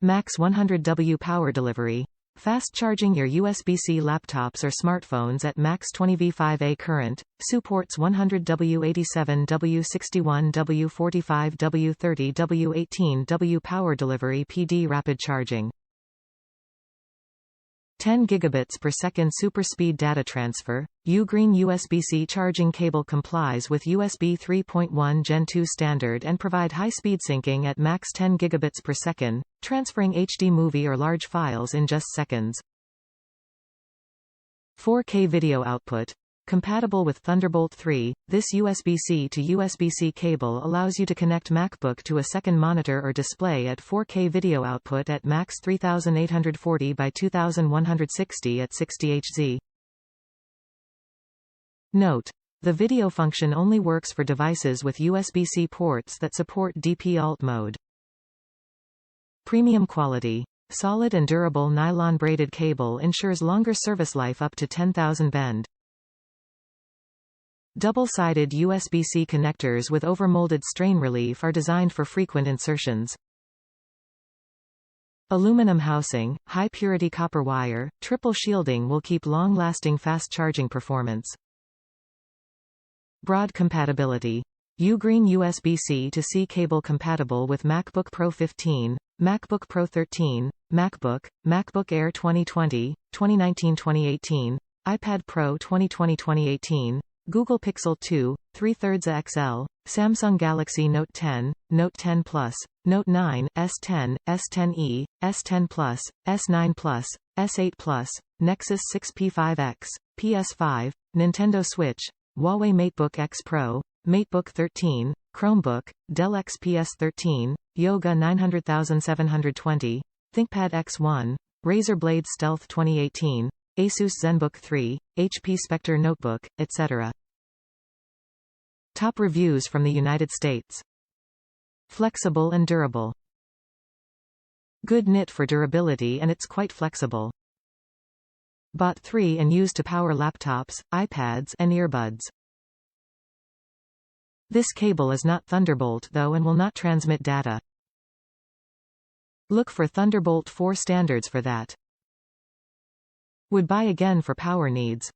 Max 100W power delivery. Fast charging your USB-C laptops or smartphones at max 20V5A current. Supports 100W, 87W, 61W, 45W, 30W, 18W power delivery. PD rapid charging. 10 gigabits per second super speed data transfer. UGREEN USB-c charging cable complies with USB 3.1 Gen 2 standard and provide high-speed syncing at max 10 gigabits per second, transferring HD movie or large files in just seconds. 4K video output. Compatible with Thunderbolt 3, this USB-C to USB-C cable allows you to connect MacBook to a second monitor or display at 4K video output at max 3840 by 2160 at 60Hz. Note: the video function only works for devices with USB-C ports that support DP Alt mode. Premium quality. Solid and durable nylon braided cable ensures longer service life up to 10,000 bend. Double-sided USB-C connectors with overmolded strain relief are designed for frequent insertions. Aluminum housing, high-purity copper wire, triple shielding will keep long-lasting fast charging performance. Broad compatibility. UGREEN USB-C to C cable compatible with MacBook Pro 15, MacBook Pro 13, MacBook Air 2020, 2019-2018, iPad Pro 2020-2018, Google Pixel 2, 3/3 XL, Samsung Galaxy Note 10, Note 10 Plus, Note 9, S10, S10e, S10 Plus, S9 Plus, S8 Plus, Nexus 6P5X, PS5, Nintendo Switch, Huawei MateBook X Pro, MateBook 13, Chromebook, Dell XPS 13, Yoga 900720, ThinkPad X1, Razer Blade Stealth 2018, Asus ZenBook 3, HP Spectre Notebook, etc. Top reviews from the United States. Flexible and durable. Good knit for durability and it's quite flexible. Bought 3 and used to power laptops, iPads, and earbuds. This cable is not Thunderbolt though and will not transmit data. Look for Thunderbolt 4 standards for that. Would buy again for power needs.